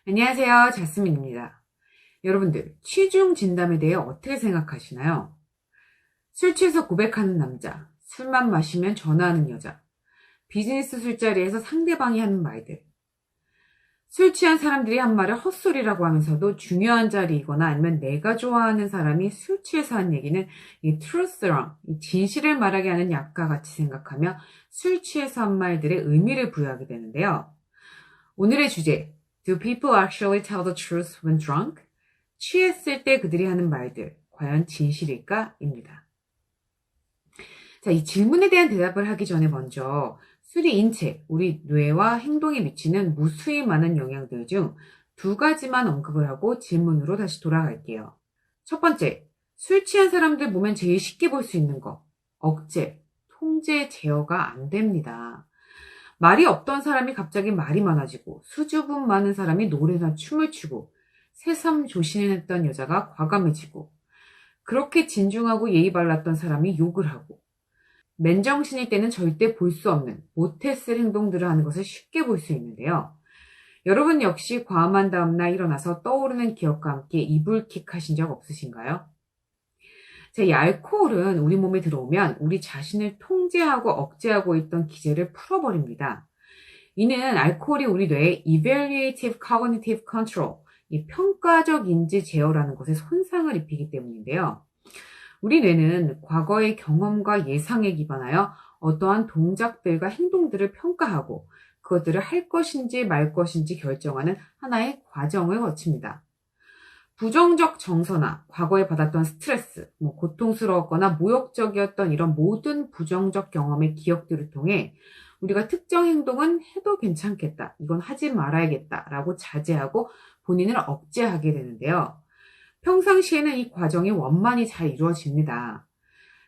안녕하세요. 자스민입니다. 여러분들, 취중 진담에 대해 어떻게 생각하시나요? 술 취해서 고백하는 남자, 술만 마시면 전화하는 여자, 비즈니스 술자리에서 상대방이 하는 말들. 술 취한 사람들이 한 말을 헛소리라고 하면서도 중요한 자리이거나 아니면 내가 좋아하는 사람이 술 취해서 한 얘기는 이 truth랑 이 진실을 말하게 하는 약과 같이 생각하며 술 취해서 한 말들의 의미를 부여하게 되는데요. 오늘의 주제, Do people actually tell the truth when drunk? 취했을 때 그들이 하는 말들, 과연 진실일까? 입니다. 자, 이 질문에 대한 대답을 하기 전에 먼저 술이 인체, 우리 뇌와 행동에 미치는 무수히 많은 영향들 중 두 가지만 언급을 하고 질문으로 다시 돌아갈게요. 첫 번째, 술 취한 사람들 보면 제일 쉽게 볼 수 있는 거, 억제, 통제, 제어가 안 됩니다. 말이 없던 사람이 갑자기 말이 많아지고 수줍음 많은 사람이 노래나 춤을 추고 새삼 조신했던 여자가 과감해지고 그렇게 진중하고 예의 발랐던 사람이 욕을 하고 맨정신일 때는 절대 볼 수 없는 못했을 행동들을 하는 것을 쉽게 볼 수 있는데요. 여러분 역시 과음한 다음날 일어나서 떠오르는 기억과 함께 이불킥 하신 적 없으신가요? 자, 이 알코올은 우리 몸에 들어오면 우리 자신을 통제하고 억제하고 있던 기제를 풀어버립니다. 이는 알코올이 우리 뇌의 Evaluative Cognitive Control, 이 평가적 인지 제어라는 것에 손상을 입히기 때문인데요. 우리 뇌는 과거의 경험과 예상에 기반하여 어떠한 동작들과 행동들을 평가하고 그것들을 할 것인지 말 것인지 결정하는 하나의 과정을 거칩니다. 부정적 정서나 과거에 받았던 스트레스, 고통스러웠거나 모욕적이었던 이런 모든 부정적 경험의 기억들을 통해 우리가 특정 행동은 해도 괜찮겠다, 이건 하지 말아야겠다 라고 자제하고 본인을 억제하게 되는데요. 평상시에는 이 과정이 원만히 잘 이루어집니다.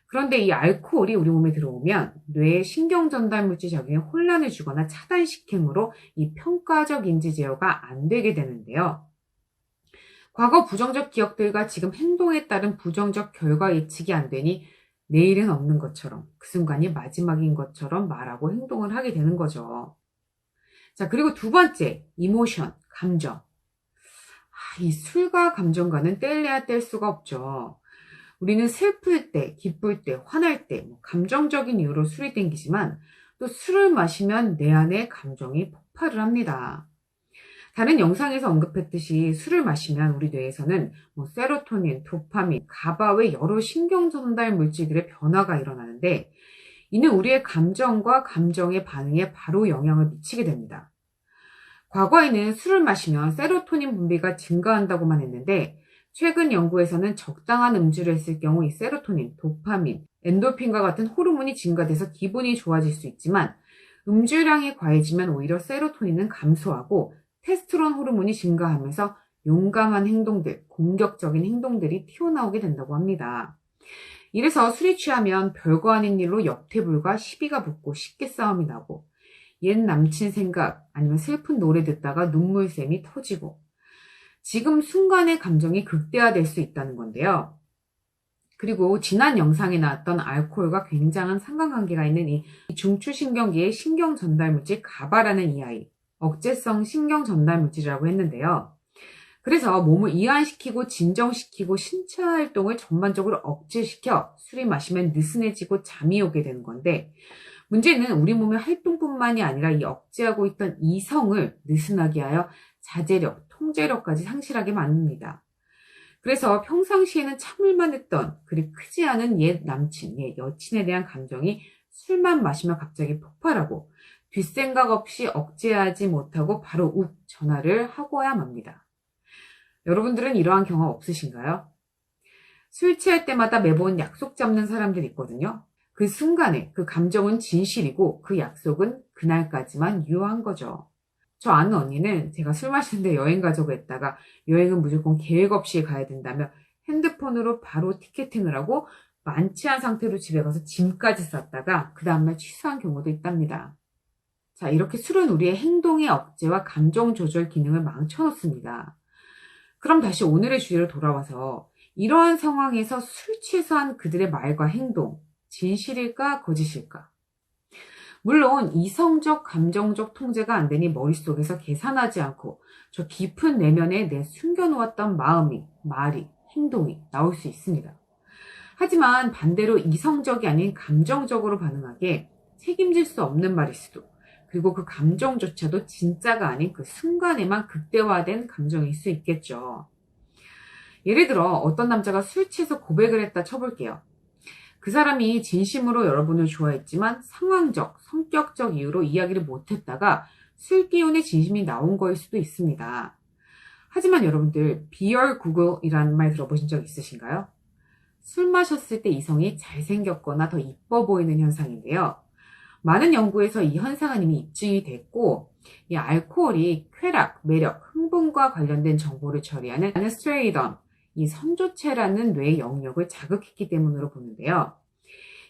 그런데 이 알코올이 우리 몸에 들어오면 뇌의 신경전달물질 작용에 혼란을 주거나 차단시킴으로 이 평가적 인지 제어가 안 되게 되는데요. 과거 부정적 기억들과 지금 행동에 따른 부정적 결과 예측이 안 되니 내일은 없는 것처럼 그 순간이 마지막인 것처럼 말하고 행동을 하게 되는 거죠. 자, 그리고 두 번째, 이모션, 감정. 이 술과 감정과는 뗄래야 뗄 수가 없죠. 우리는 슬플 때, 기쁠 때, 화날 때 감정적인 이유로 술이 땡기지만 또 술을 마시면 내 안에 감정이 폭발을 합니다. 다른 영상에서 언급했듯이 술을 마시면 우리 뇌에서는 세로토닌, 도파민, 가바 외 여러 신경전달 물질들의 변화가 일어나는데 이는 우리의 감정과 감정의 반응에 바로 영향을 미치게 됩니다. 과거에는 술을 마시면 세로토닌 분비가 증가한다고만 했는데 최근 연구에서는 적당한 음주를 했을 경우 이 세로토닌, 도파민, 엔돌핀과 같은 호르몬이 증가돼서 기분이 좋아질 수 있지만 음주량이 과해지면 오히려 세로토닌은 감소하고 테스토스테론 호르몬이 증가하면서 용감한 행동들, 공격적인 행동들이 튀어나오게 된다고 합니다. 이래서 술이 취하면 별거 아닌 일로 역태불과 시비가 붙고 쉽게 싸움이 나고 옛 남친 생각 아니면 슬픈 노래 듣다가 눈물샘이 터지고 지금 순간의 감정이 극대화될 수 있다는 건데요. 그리고 지난 영상에 나왔던 알코올과 굉장한 상관관계가 있는 이 중추신경계의 신경전달물질 가바라는 이 아이, 억제성 신경전달물질이라고 했는데요. 그래서 몸을 이완시키고 진정시키고 신체 활동을 전반적으로 억제시켜 술이 마시면 느슨해지고 잠이 오게 되는 건데 문제는 우리 몸의 활동뿐만이 아니라 이 억제하고 있던 이성을 느슨하게 하여 자제력, 통제력까지 상실하게 만듭니다. 그래서 평상시에는 참을만 했던 그리 크지 않은 옛 남친, 옛 여친에 대한 감정이 술만 마시면 갑자기 폭발하고 뒷생각 없이 억제하지 못하고 바로 욱 전화를 하고야 맙니다. 여러분들은 이러한 경험 없으신가요? 술 취할 때마다 매번 약속 잡는 사람들이 있거든요. 그 순간에 그 감정은 진실이고 그 약속은 그날까지만 유효한 거죠. 저 아는 언니는 제가 술 마시는데 여행 가자고 했다가 여행은 무조건 계획 없이 가야 된다며 핸드폰으로 바로 티켓팅을 하고 만취한 상태로 집에 가서 짐까지 쌌다가 그 다음날 취소한 경우도 있답니다. 자, 이렇게 술은 우리의 행동의 억제와 감정 조절 기능을 망쳐놓습니다. 그럼 다시 오늘의 주제로 돌아와서 이러한 상황에서 술 취해서 한 그들의 말과 행동, 진실일까 거짓일까? 물론 이성적, 감정적 통제가 안 되니 머릿속에서 계산하지 않고 저 깊은 내면에 내 숨겨놓았던 마음이, 말이, 행동이 나올 수 있습니다. 하지만 반대로 이성적이 아닌 감정적으로 반응하기에 책임질 수 없는 말일 수도, 그리고 그 감정조차도 진짜가 아닌 그 순간에만 극대화된 감정일 수 있겠죠. 예를 들어 어떤 남자가 술 취해서 고백을 했다 쳐볼게요. 그 사람이 진심으로 여러분을 좋아했지만 상황적, 성격적 이유로 이야기를 못했다가 술 기운의 진심이 나온 거일 수도 있습니다. 하지만 여러분들, 비열 구글이라는 말 들어보신 적 있으신가요? 술 마셨을 때 이성이 잘생겼거나 더 이뻐 보이는 현상인데요. 많은 연구에서 이 현상은 이미 입증이 됐고, 이 알코올이 쾌락, 매력, 흥분과 관련된 정보를 처리하는 스트레이던, 이 선조체라는 뇌의 영역을 자극했기 때문으로 보는데요.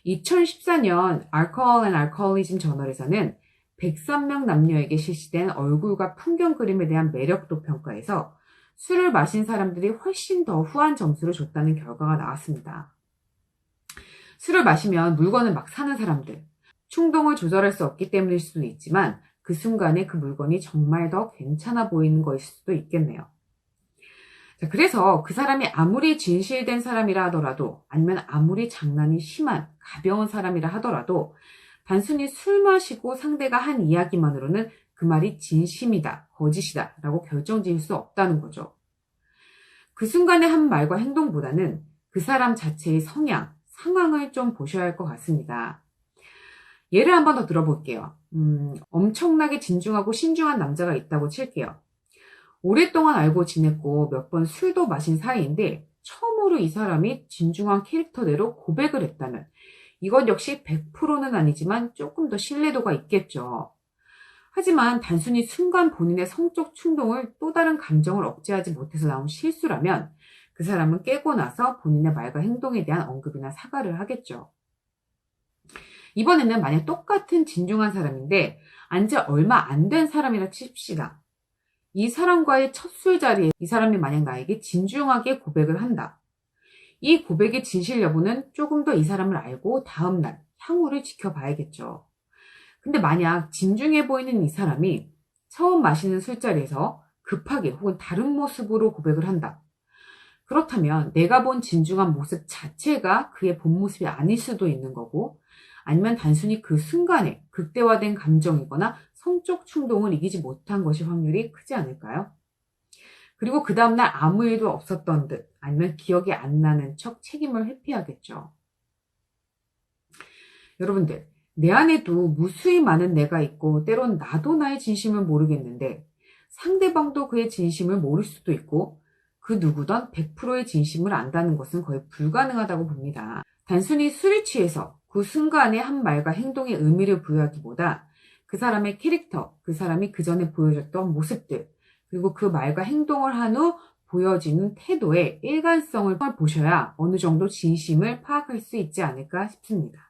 2014년 Alcohol and Alcoholism 저널에서는 103명 남녀에게 실시된 얼굴과 풍경 그림에 대한 매력도 평가에서 술을 마신 사람들이 훨씬 더 후한 점수를 줬다는 결과가 나왔습니다. 술을 마시면 물건을 막 사는 사람들, 충동을 조절할 수 없기 때문일 수도 있지만 그 순간에 그 물건이 정말 더 괜찮아 보이는 것일 수도 있겠네요. 자, 그래서 그 사람이 아무리 진실된 사람이라 하더라도, 아니면 아무리 장난이 심한 가벼운 사람이라 하더라도 단순히 술 마시고 상대가 한 이야기만으로는 그 말이 진심이다, 거짓이다 라고 결정지을 수 없다는 거죠. 그 순간의 한 말과 행동보다는 그 사람 자체의 성향, 상황을 좀 보셔야 할 것 같습니다. 예를 한번 더 들어볼게요. 엄청나게 진중하고 신중한 남자가 있다고 칠게요. 오랫동안 알고 지냈고 몇 번 술도 마신 사이인데 처음으로 이 사람이 진중한 캐릭터대로 고백을 했다면 이것 역시 100%는 아니지만 조금 더 신뢰도가 있겠죠. 하지만 단순히 순간 본인의 성적 충동을 또 다른 감정을 억제하지 못해서 나온 실수라면 그 사람은 깨고 나서 본인의 말과 행동에 대한 언급이나 사과를 하겠죠. 이번에는 만약 똑같은 진중한 사람인데 안지 얼마 안 된 사람이라 칩시다. 이 사람과의 첫 술자리에 이 사람이 만약 나에게 진중하게 고백을 한다. 이 고백의 진실 여부는 조금 더 이 사람을 알고 다음날 향후를 지켜봐야겠죠. 근데 만약 진중해 보이는 이 사람이 처음 마시는 술자리에서 급하게 혹은 다른 모습으로 고백을 한다. 그렇다면 내가 본 진중한 모습 자체가 그의 본 모습이 아닐 수도 있는 거고, 아니면 단순히 그 순간에 극대화된 감정이거나 성적 충동을 이기지 못한 것이 확률이 크지 않을까요? 그리고 그 다음날 아무 일도 없었던 듯, 아니면 기억이 안 나는 척 책임을 회피하겠죠. 여러분들, 내 안에도 무수히 많은 내가 있고 때론 나도 나의 진심을 모르겠는데 상대방도 그의 진심을 모를 수도 있고 그 누구든 100%의 진심을 안다는 것은 거의 불가능하다고 봅니다. 단순히 술에 취해서 그 순간의 한 말과 행동에 의미를 부여하기보다 그 사람의 캐릭터, 그 사람이 그 전에 보여줬던 모습들, 그리고 그 말과 행동을 한 후 보여지는 태도의 일관성을 보셔야 어느 정도 진심을 파악할 수 있지 않을까 싶습니다.